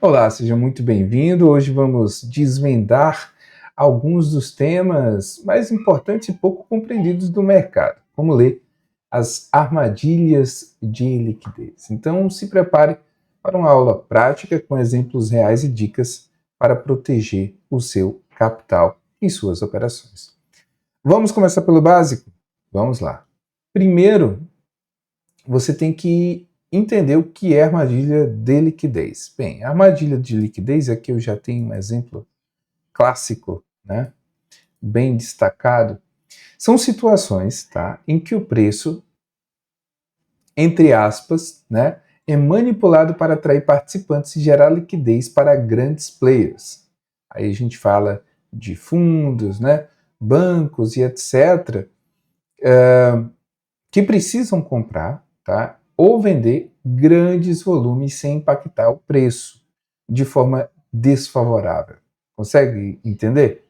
Olá, seja muito bem-vindo. Hoje vamos desvendar alguns dos temas mais importantes e pouco compreendidos do mercado, como ler as armadilhas de liquidez. Então, se prepare para uma aula prática com exemplos reais e dicas para proteger o seu capital em suas operações. Vamos começar pelo básico? Vamos lá. Primeiro, você tem que entender o que é armadilha de liquidez. Bem, a armadilha de liquidez, aqui eu já tenho um exemplo clássico, né? Bem destacado. São situações, tá, em que o preço, entre aspas, né, é manipulado para atrair participantes e gerar liquidez para grandes players. Aí a gente fala de fundos, né, bancos e etc., que precisam comprar, tá, ou vender grandes volumes sem impactar o preço de forma desfavorável. Consegue entender?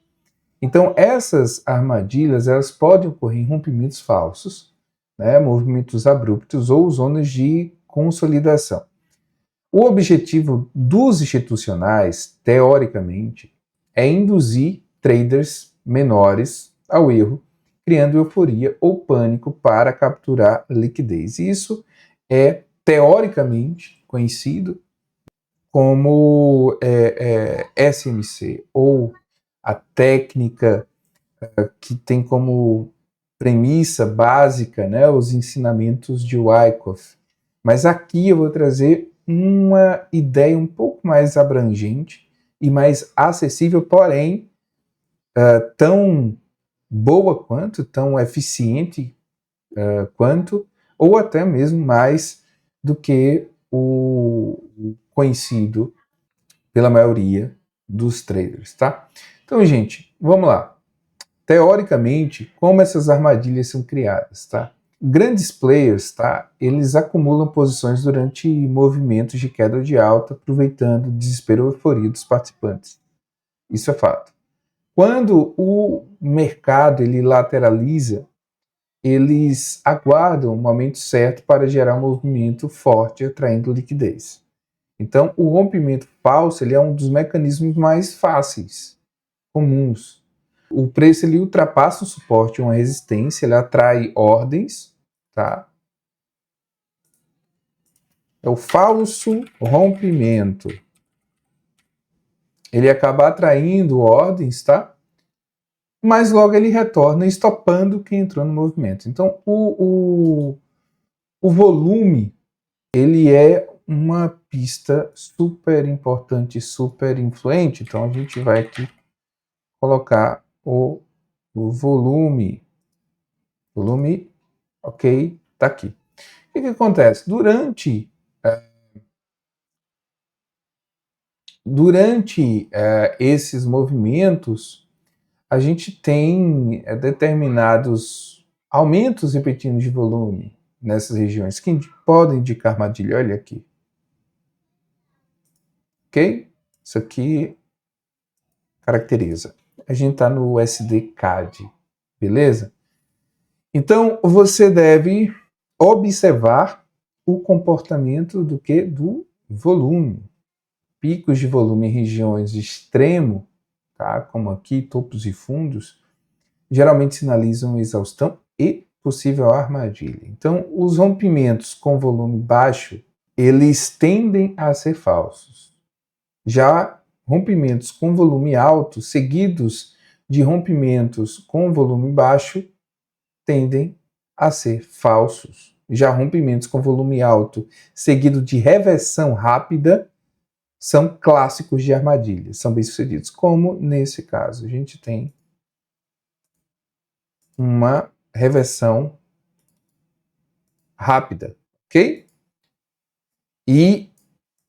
Então, essas armadilhas, elas podem ocorrer em rompimentos falsos, né, movimentos abruptos ou zonas de consolidação. O objetivo dos institucionais, teoricamente, é induzir traders menores ao erro, criando euforia ou pânico para capturar liquidez. Isso é teoricamente conhecido como SMC, ou a técnica que tem como premissa básica, né, os ensinamentos de Wyckoff. Mas aqui eu vou trazer uma ideia um pouco mais abrangente e mais acessível, porém tão boa quanto, tão eficiente quanto, ou até mesmo mais do que o conhecido pela maioria dos traders, tá? Então, gente, vamos lá. Teoricamente, como essas armadilhas são criadas, tá? Grandes players, tá? Eles acumulam posições durante movimentos de queda ou de alta, aproveitando o desespero ou euforia dos participantes. Isso é fato. Quando o mercado ele lateraliza, eles aguardam o momento certo para gerar um movimento forte, atraindo liquidez. Então, o rompimento falso ele é um dos mecanismos mais fáceis, comuns. O preço ele ultrapassa o suporte, uma resistência, ele atrai ordens, tá? É o falso rompimento. Ele acaba atraindo ordens, tá? Mas logo ele retorna estopando quem entrou no movimento. Então, o volume, ele é uma pista super importante, super influente. Então, a gente vai aqui colocar o volume. Volume, ok, tá aqui. O que acontece? Durante esses movimentos, a gente tem determinados aumentos repetidos de volume nessas regiões que podem indicar armadilha. Olha aqui. Ok? Isso aqui caracteriza. A gente está no USD-CAD, beleza? Então, você deve observar o comportamento do que? Do volume. Picos de volume em regiões de extremo, tá? Como aqui, topos e fundos, geralmente sinalizam exaustão e possível armadilha. Então, os rompimentos com volume baixo, eles tendem a ser falsos. Já rompimentos com volume alto, seguidos de rompimentos com volume baixo, tendem a ser falsos. Já rompimentos com volume alto, seguido de reversão rápida, são clássicos de armadilha, são bem-sucedidos. Como nesse caso, a gente tem uma reversão rápida, ok? E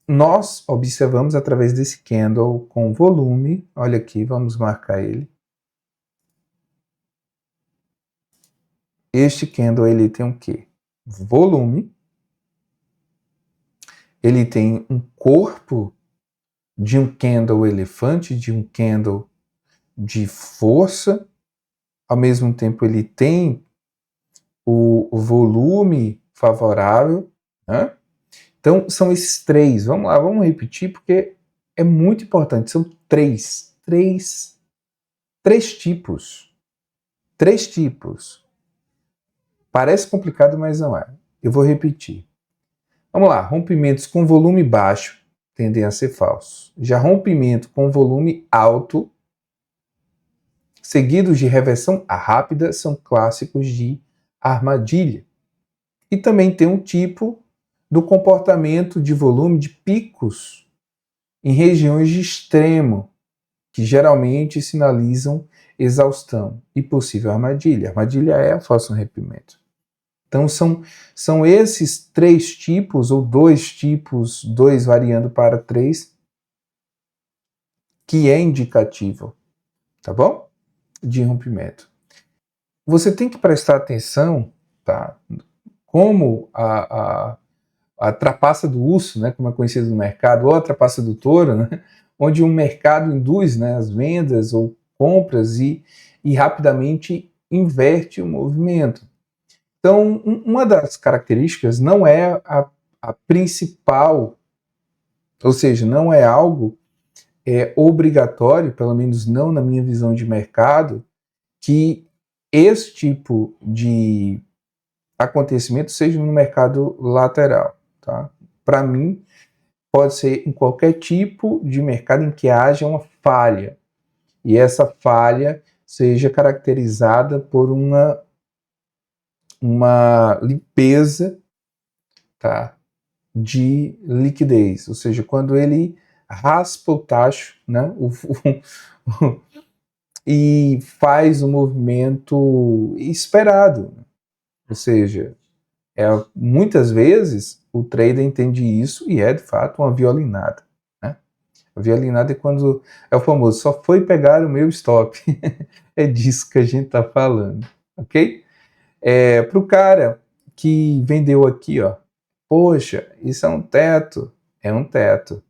nós observamos através desse candle com volume, olha aqui, vamos marcar ele. Este candle, ele tem o quê? Volume. Ele tem um corpo de um candle elefante, de um candle de força. Ao mesmo tempo, ele tem o volume favorável, né? Então, são esses três. Vamos lá, vamos repetir, porque é muito importante. São três tipos. Três tipos. Parece complicado, mas não é. Eu vou repetir. Vamos lá. Rompimentos com volume baixo tendem a ser falsos. Já rompimento com volume alto, seguidos de reversão rápida, são clássicos de armadilha. E também tem um tipo do comportamento de volume de picos em regiões de extremo, que geralmente sinalizam exaustão e possível armadilha. Armadilha é a falso rompimento. Então são esses três tipos, ou dois tipos, dois variando para três, que é indicativo, tá bom? De rompimento. Você tem que prestar atenção, tá? Como a trapaça do urso, né, como é conhecido no mercado, ou a trapaça do touro, né, onde um mercado induz, né, as vendas ou compras e rapidamente inverte o movimento. Então, uma das características não é a principal, ou seja, não é algo obrigatório, pelo menos não na minha visão de mercado, que esse tipo de acontecimento seja no mercado lateral. Tá? Para mim, pode ser em qualquer tipo de mercado em que haja uma falha, e essa falha seja caracterizada por uma limpeza, tá, de liquidez, ou seja, quando ele raspa o tacho, né, e faz o movimento esperado, ou seja, muitas vezes o trader entende isso e é de fato uma violinada, né? A violinada é quando é o famoso, só foi pegar o meu stop. É disso que a gente está falando, ok? Para o cara que vendeu aqui, ó, poxa, isso é um teto. É um teto.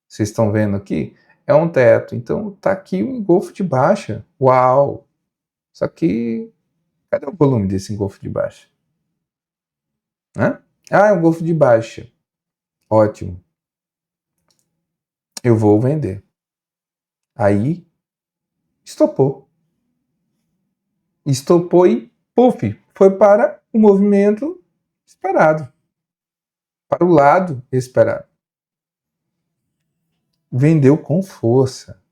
Vocês estão vendo aqui? É um teto. Então tá aqui o engolfo de baixa. Uau! Só que cadê o volume desse engolfo de baixa? Hã? Ah, é um engolfo de baixa. Ótimo. Eu vou vender. Aí estopou. Estopou e puf, foi para o movimento esperado. Para o lado esperado. Vendeu com força.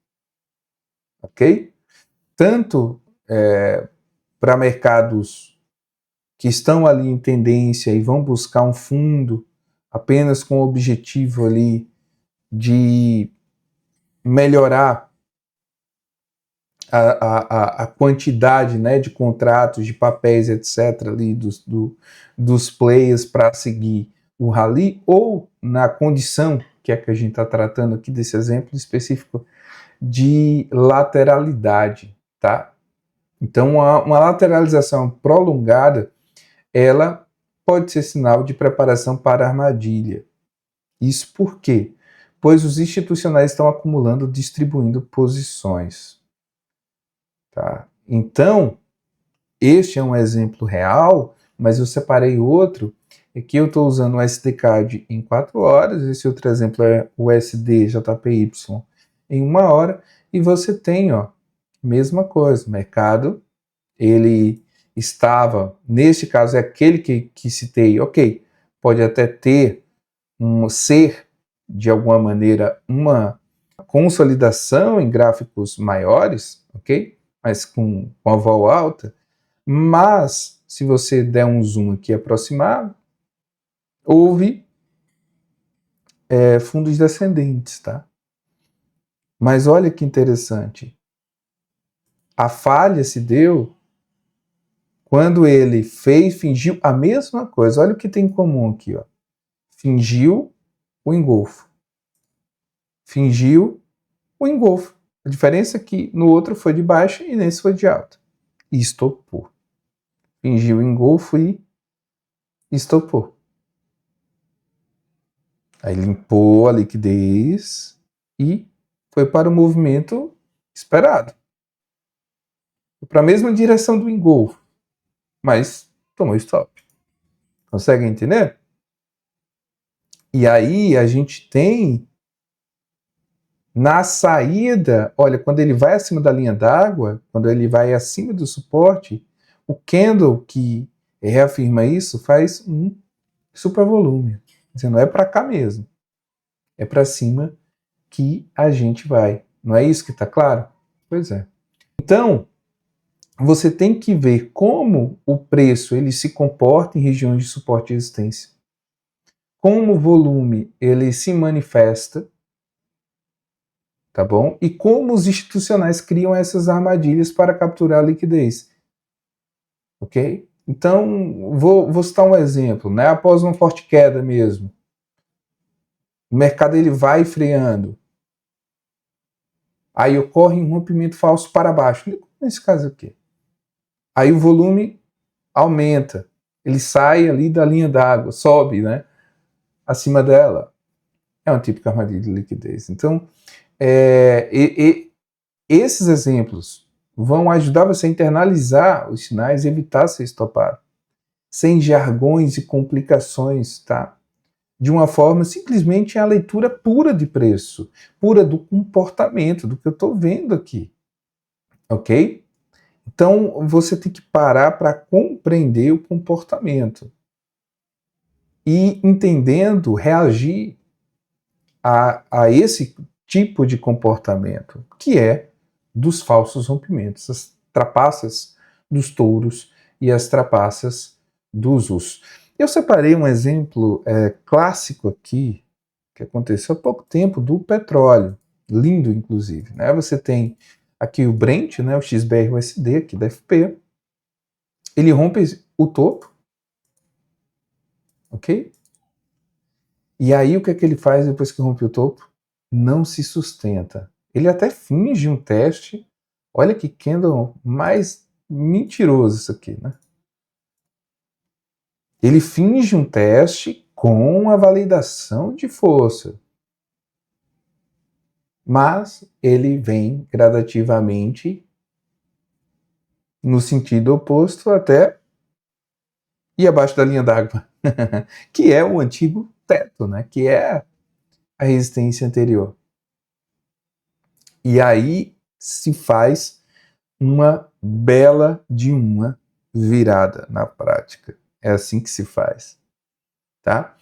Ok? Tanto para mercados que estão ali em tendência e vão buscar um fundo apenas com o objetivo ali de melhorar a quantidade, né, de contratos, de papéis, etc., ali dos players para seguir o rally, ou na condição, que é que a gente está tratando aqui desse exemplo específico, de lateralidade, tá? Então, uma lateralização prolongada, ela pode ser sinal de preparação para armadilha. Isso por quê? Pois os institucionais estão acumulando, distribuindo posições. Tá? Então, este é um exemplo real, mas eu separei outro, aqui eu estou usando o SD-Card em 4 horas, esse outro exemplo é o USD-JPY em 1 hora, e você tem, ó, mesma coisa, o mercado, ele estava, neste caso é aquele que citei, ok, pode até ter ser, de alguma maneira, uma consolidação em gráficos maiores, ok? Mas com a vol alta, mas se você der um zoom aqui aproximado, houve fundos descendentes, tá? Mas olha que interessante, a falha se deu quando ele fingiu a mesma coisa. Olha o que tem em comum aqui, ó. Fingiu o engolfo. Fingiu o engolfo. A diferença é que no outro foi de baixa e nesse foi de alta. E estopou. Fingiu o engolfo e estopou. Aí limpou a liquidez e foi para o movimento esperado. Foi para a mesma direção do engolfo, mas tomou stop. Consegue entender? E aí a gente tem Na saída, olha, quando ele vai acima da linha d'água, quando ele vai acima do suporte, o candle que reafirma isso faz um supravolume. Dizendo, é para cá mesmo. É para cima que a gente vai. Não é isso que está claro? Pois é. Então, você tem que ver como o preço ele se comporta em regiões de suporte e resistência. Como o volume ele se manifesta, tá bom? E como os institucionais criam essas armadilhas para capturar a liquidez. Ok? Então, vou citar um exemplo, né? Após uma forte queda mesmo, o mercado ele vai freando. Aí ocorre um rompimento falso para baixo. Nesse caso aqui. Aí o volume aumenta. Ele sai ali da linha d'água, sobe, né? Acima dela. É uma típica armadilha de liquidez. Então, esses exemplos vão ajudar você a internalizar os sinais e evitar ser estopado. Sem jargões e complicações, tá? De uma forma, simplesmente a leitura pura de preço, pura do comportamento, do que eu estou vendo aqui. Ok? Então, você tem que parar para compreender o comportamento. E, entendendo, reagir a esse tipo de comportamento, que é dos falsos rompimentos, as trapaças dos touros e as trapaças dos ursos. Eu separei um exemplo clássico aqui, que aconteceu há pouco tempo, do petróleo, lindo inclusive. Né? Você tem aqui o Brent, né, o XBR-USD aqui da FP, ele rompe o topo, ok? E aí o que é que ele faz depois que rompe o topo? Não se sustenta. Ele até finge um teste. Olha que candle mais mentiroso isso aqui, né? Ele finge um teste com a validação de força. Mas ele vem gradativamente no sentido oposto até ir abaixo da linha d'água, que é o antigo teto, né? Que é a resistência anterior. E aí se faz uma bela de uma virada na prática. É assim que se faz, tá?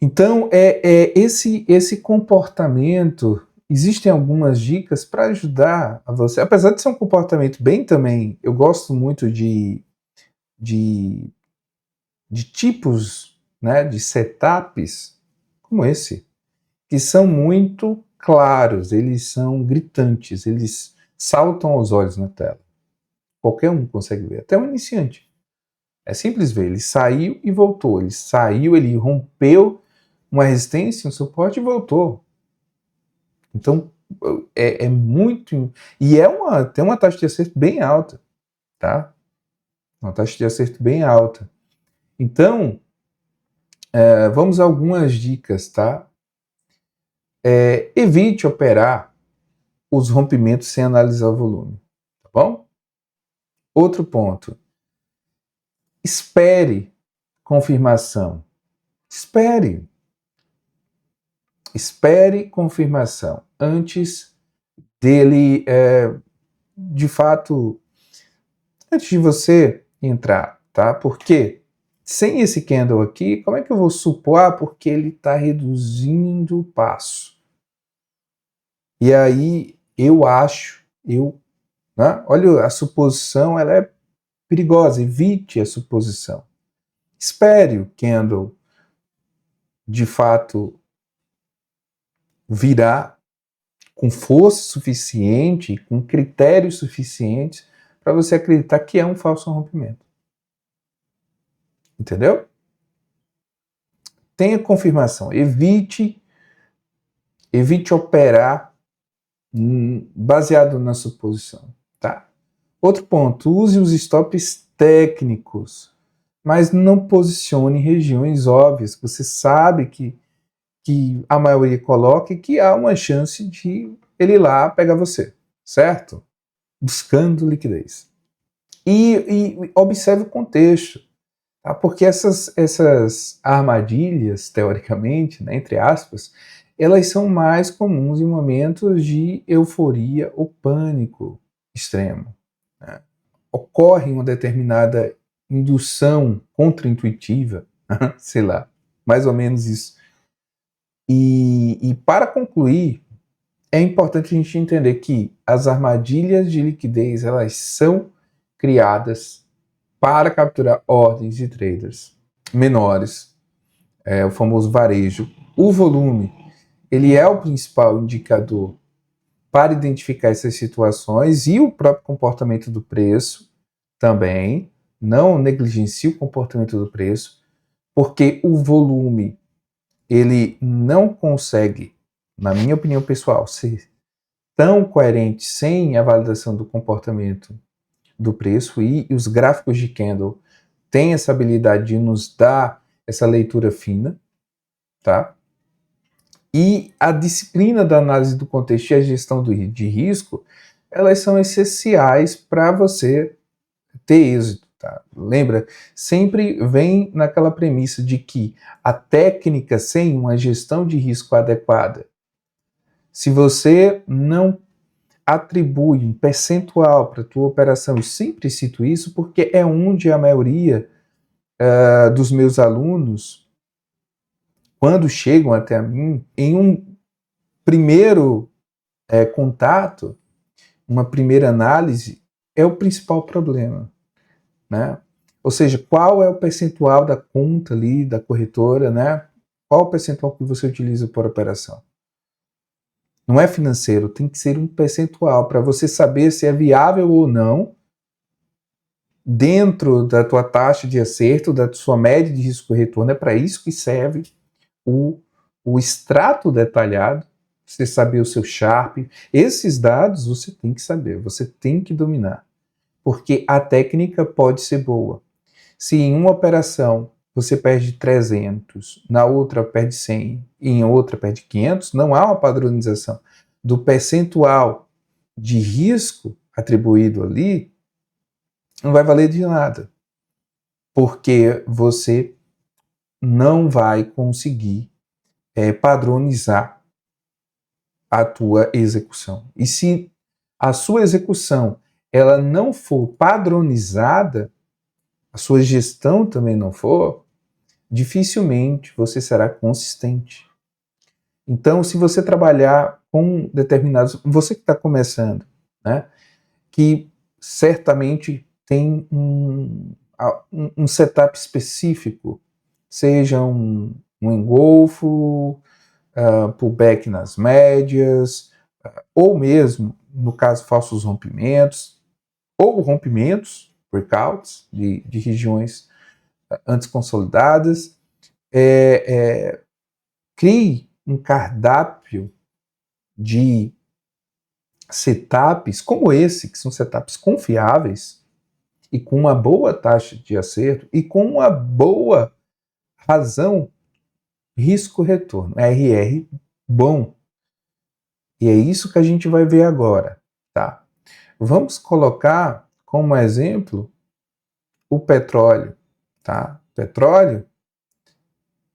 Então, esse comportamento, existem algumas dicas para ajudar a você, apesar de ser um comportamento bem também, eu gosto muito de tipos, né, de setups como esse, que são muito claros, eles são gritantes, eles saltam aos olhos na tela. Qualquer um consegue ver, até um iniciante. É simples ver, ele saiu e voltou, ele saiu, ele rompeu uma resistência, um suporte e voltou. Então, é muito... E tem uma taxa de acerto bem alta, tá? Uma taxa de acerto bem alta. Então, vamos a algumas dicas, tá? Evite operar os rompimentos sem analisar o volume, tá bom? Outro ponto. Espere confirmação. Espere confirmação antes dele, de fato, antes de você entrar, tá? Porque sem esse candle aqui, como é que eu vou supor? Porque ele está reduzindo o passo. E aí eu acho, né? Olha, a suposição ela é perigosa, evite a suposição. Espere o candle de fato virar com força suficiente, com critérios suficientes para você acreditar que é um falso rompimento. Entendeu? Tenha confirmação. Evite operar baseado na suposição. Tá? Outro ponto, use os stops técnicos, mas não posicione em regiões óbvias que você sabe que a maioria coloca e que há uma chance de ele ir lá pegar você, certo? Buscando liquidez. E observe o contexto, tá? Porque essas armadilhas, teoricamente, né, entre aspas, elas são mais comuns em momentos de euforia ou pânico extremo, né? Ocorre uma determinada indução contraintuitiva, sei lá, mais ou menos isso. E para concluir, é importante a gente entender que as armadilhas de liquidez, elas são criadas para capturar ordens de traders menores, o famoso varejo. O volume, ele é o principal indicador para identificar essas situações, e o próprio comportamento do preço também. Não negligencie o comportamento do preço, porque o volume, ele não consegue, na minha opinião pessoal, ser tão coerente sem a validação do comportamento do preço, e os gráficos de candle têm essa habilidade de nos dar essa leitura fina, tá? E a disciplina da análise do contexto e a gestão de risco, elas são essenciais para você ter êxito, tá? Lembra? Sempre vem naquela premissa de que a técnica sem uma gestão de risco adequada, se você não atribui um percentual para a tua operação, eu sempre cito isso porque é onde a maioria dos meus alunos, quando chegam até a mim, em um primeiro contato, uma primeira análise, é o principal problema, né? Ou seja, qual é o percentual da conta ali, da corretora, né? Qual o percentual que você utiliza por operação? Não é financeiro, tem que ser um percentual para você saber se é viável ou não dentro da tua taxa de acerto, da sua média de risco-retorno. É para isso que serve o extrato detalhado, você saber o seu Sharpe. Esses dados você tem que saber, você tem que dominar, porque a técnica pode ser boa. Se em uma operação você perde 300, na outra perde 100, e em outra perde 500, não há uma padronização do percentual de risco atribuído ali, não vai valer de nada, porque você não vai conseguir padronizar a tua execução. E se a sua execução ela não for padronizada, a sua gestão também não for, dificilmente você será consistente. Então, se você trabalhar com determinados... Você que está começando, né, que certamente tem um setup específico, seja um engolfo, pullback nas médias, ou mesmo, no caso, falsos rompimentos, ou rompimentos, breakouts, de regiões antes consolidadas. Crie um cardápio de setups como esse, que são setups confiáveis e com uma boa taxa de acerto e com uma boa razão risco-retorno, RR bom. E é isso que a gente vai ver agora, tá? Vamos colocar como exemplo o petróleo, tá? Petróleo,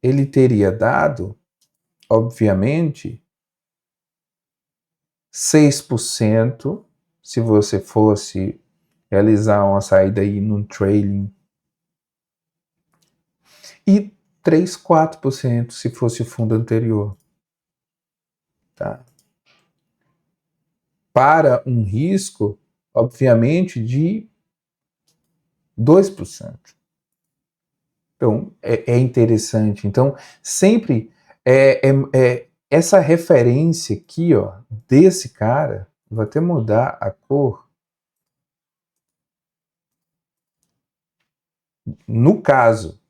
ele teria dado, obviamente, 6% se você fosse realizar uma saída aí no trailing, e 3, 4% se fosse o fundo anterior, tá? Para um risco, obviamente, de 2%. Então, é interessante. Então, sempre essa referência aqui, ó, desse cara, vou até mudar a cor. No caso,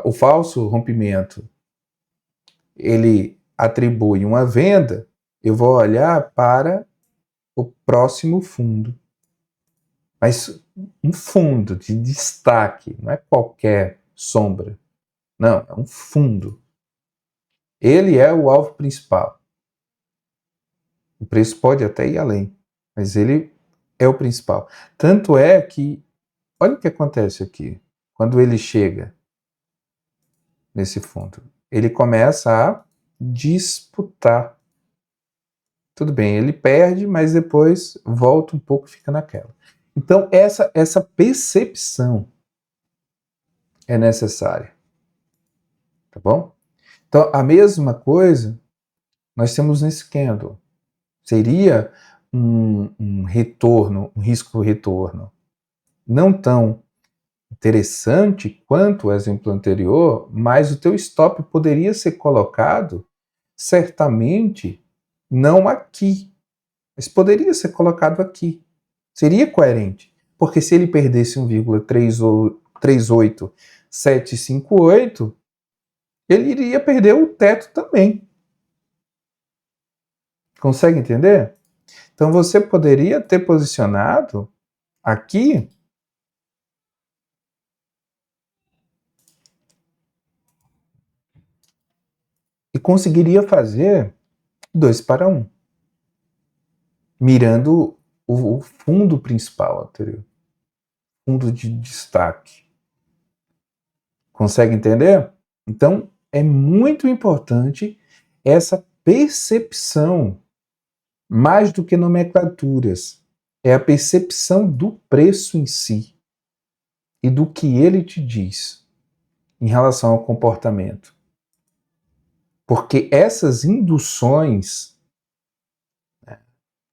o falso rompimento, ele atribui uma venda, eu vou olhar para o próximo fundo. Mas um fundo de destaque, não é qualquer sombra. Não, é um fundo. Ele é o alvo principal. O preço pode até ir além, mas ele é o principal. Tanto é que, olha o que acontece aqui. Quando ele chega nesse fundo, ele começa a disputar. Tudo bem, ele perde, mas depois volta um pouco e fica naquela. Então, essa percepção é necessária. Tá bom? Então, a mesma coisa nós temos nesse candle. Seria um retorno, um risco-retorno não tão interessante quanto o exemplo anterior, mas o teu stop poderia ser colocado certamente não aqui, mas poderia ser colocado aqui. Seria coerente, porque se ele perdesse 1,38758, ele iria perder o teto também. Consegue entender? Então você poderia ter posicionado aqui e conseguiria fazer 2 para 1, mirando o fundo principal anterior, fundo de destaque. Consegue entender? Então é muito importante essa percepção, mais do que nomenclaturas, é a percepção do preço em si e do que ele te diz em relação ao comportamento. Porque essas induções,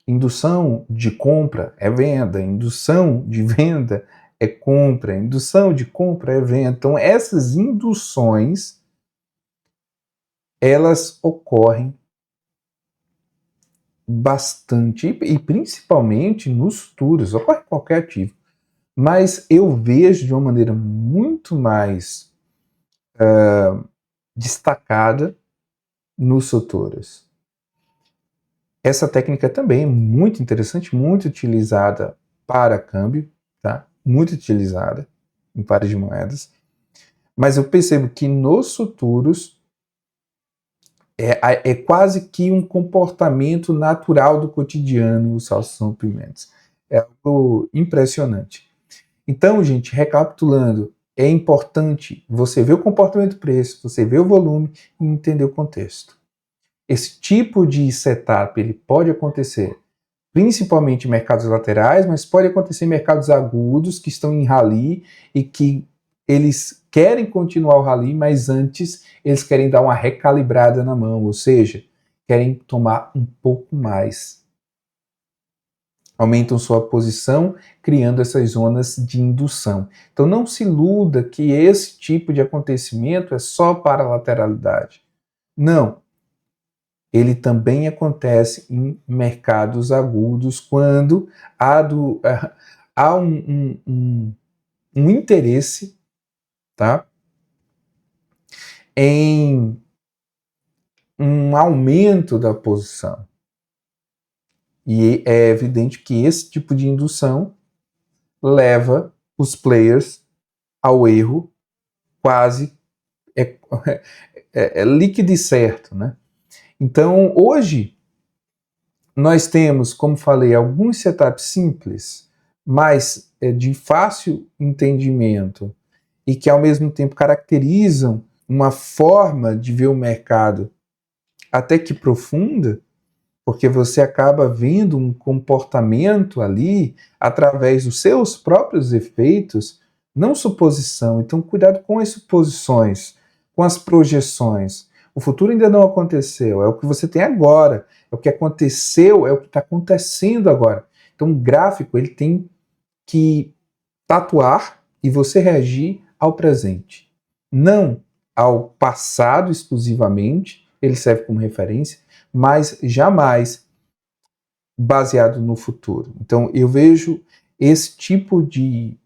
indução de compra é venda, indução de venda é compra, indução de compra é venda. Então essas induções, elas ocorrem bastante, e principalmente nos futuros, ocorre em qualquer ativo. Mas eu vejo de uma maneira muito mais destacada nos futuros. Essa técnica também é muito interessante, muito utilizada para câmbio, tá? Muito utilizada em pares de moedas. Mas eu percebo que nos futuros é quase que um comportamento natural do cotidiano os falsos rompimentos. É algo impressionante. Então, gente, recapitulando, é importante você ver o comportamento do preço, você ver o volume e entender o contexto. Esse tipo de setup ele pode acontecer principalmente em mercados laterais, mas pode acontecer em mercados agudos que estão em rally e que eles querem continuar o rally, mas antes eles querem dar uma recalibrada na mão, ou seja, querem tomar um pouco mais. Aumentam sua posição, criando essas zonas de indução. Então não se iluda que esse tipo de acontecimento é só para a lateralidade. Não. Ele também acontece em mercados agudos quando há um interesse, tá, em um aumento da posição. E é evidente que esse tipo de indução leva os players ao erro quase líquido e certo, né? Então, hoje, nós temos, como falei, alguns setups simples, mas de fácil entendimento e que, ao mesmo tempo, caracterizam uma forma de ver o mercado até que profunda, porque você acaba vendo um comportamento ali através dos seus próprios efeitos, não suposição. Então, cuidado com as suposições, com as projeções. O futuro ainda não aconteceu, é o que você tem agora, é o que aconteceu, é o que está acontecendo agora. Então, o gráfico ele tem que tatuar e você reagir ao presente, não ao passado exclusivamente. Ele serve como referência, mas jamais baseado no futuro. Então, eu vejo esse tipo de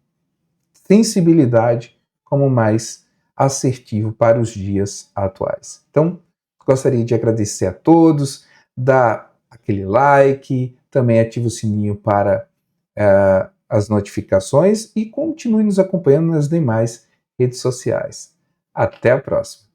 sensibilidade como mais assertivo para os dias atuais. Então, gostaria de agradecer a todos, dar aquele like, também ative o sininho para as notificações e continue nos acompanhando nas demais redes sociais. Até a próxima!